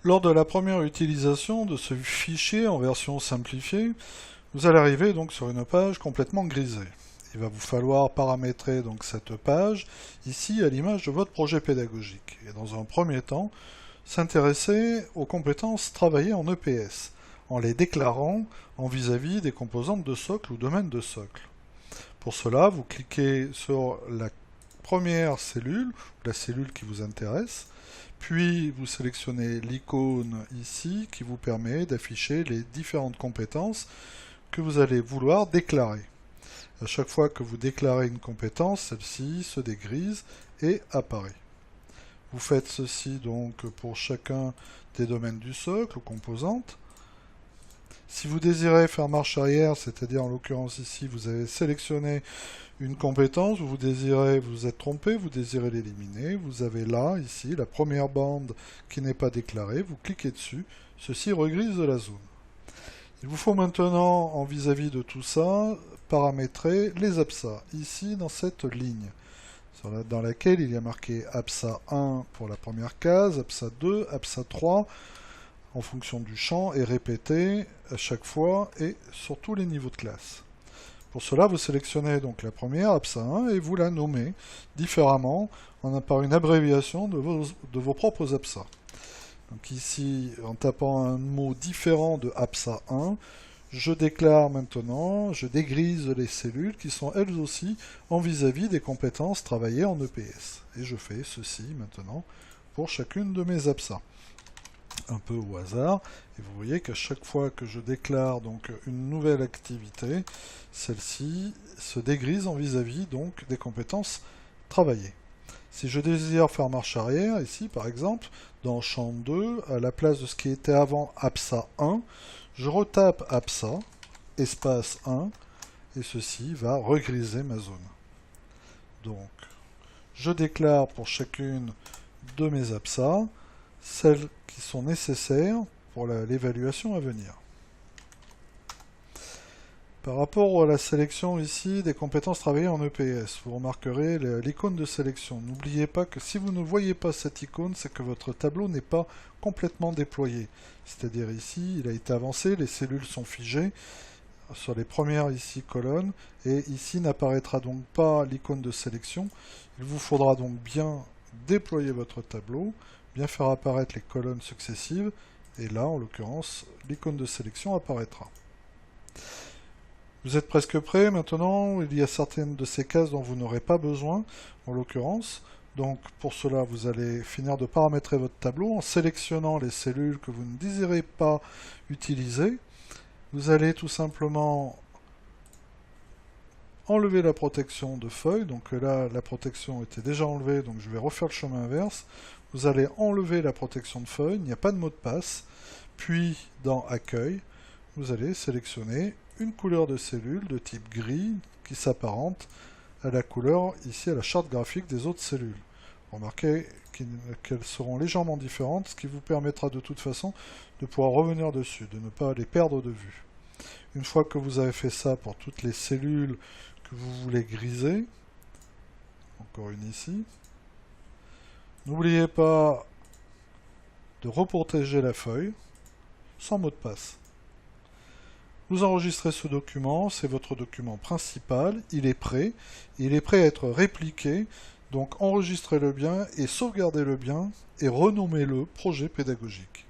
Lors de la première utilisation de ce fichier en version simplifiée, vous allez arriver donc sur une page complètement grisée. Il va vous falloir paramétrer donc cette page ici à l'image de votre projet pédagogique. Et dans un premier temps, s'intéresser aux compétences travaillées en EPS, en les déclarant en vis-à-vis des composantes de socle ou domaines de socle. Pour cela, vous cliquez sur la première cellule, la cellule qui vous intéresse, puis vous sélectionnez l'icône ici qui vous permet d'afficher les différentes compétences que vous allez vouloir déclarer. À chaque fois que vous déclarez une compétence, celle-ci se dégrise et apparaît. Vous faites ceci donc pour chacun des domaines du socle ou composantes. Si vous désirez faire marche arrière, c'est-à-dire en l'occurrence ici, vous avez sélectionné une compétence, vous êtes trompé, vous désirez l'éliminer, vous avez là, ici, la première bande qui n'est pas déclarée, vous cliquez dessus, ceci regrise la zone. Il vous faut maintenant, en vis-à-vis de tout ça, paramétrer les absas, ici dans cette ligne, dans laquelle il y a marqué absa 1 pour la première case, absa 2, absa 3, en fonction du champ, et répété à chaque fois et sur tous les niveaux de classe. Pour cela, vous sélectionnez donc la première, absa 1, et vous la nommez différemment par une abréviation de vos propres absas. Donc ici, en tapant un mot différent de absa 1, je déclare maintenant, je dégrise les cellules qui sont elles aussi en vis-à-vis des compétences travaillées en EPS. Et je fais ceci maintenant pour chacune de mes absas. Un peu au hasard, et vous voyez qu'à chaque fois que je déclare donc une nouvelle activité, celle-ci se dégrise en vis-à-vis donc des compétences travaillées. Si je désire faire marche arrière, ici par exemple, dans champ 2, à la place de ce qui était avant absa 1, je retape absa, espace 1, et ceci va regriser ma zone. Donc, je déclare pour chacune de mes absas celles qui sont nécessaires pour l'évaluation à venir. Par rapport à la sélection ici des compétences travaillées en EPS, vous remarquerez l'icône de sélection. N'oubliez pas que si vous ne voyez pas cette icône, c'est que votre tableau n'est pas complètement déployé. C'est-à-dire ici, il a été avancé, les cellules sont figées sur les premières ici colonnes, et ici n'apparaîtra donc pas l'icône de sélection. Il vous faudra donc bien déployer votre tableau, bien faire apparaître les colonnes successives, et là, en l'occurrence, l'icône de sélection apparaîtra. Vous êtes presque prêt maintenant, il y a certaines de ces cases dont vous n'aurez pas besoin, en l'occurrence. Donc pour cela, vous allez finir de paramétrer votre tableau en sélectionnant les cellules que vous ne désirez pas utiliser. Vous allez tout simplement enlever la protection de feuille, donc là la protection était déjà enlevée, donc je vais refaire le chemin inverse. Vous allez enlever la protection de feuille, il n'y a pas de mot de passe, puis dans Accueil, vous allez sélectionner une couleur de cellule de type gris qui s'apparente à la couleur ici à la charte graphique des autres cellules. Remarquez qu'elles seront légèrement différentes, ce qui vous permettra de toute façon de pouvoir revenir dessus, de ne pas les perdre de vue. Une fois que vous avez fait ça pour toutes les cellules que vous voulez griser, encore une ici, n'oubliez pas de reprotéger la feuille sans mot de passe. Vous enregistrez ce document, c'est votre document principal, il est prêt à être répliqué, donc enregistrez-le bien et sauvegardez-le bien et renommez-le projet pédagogique.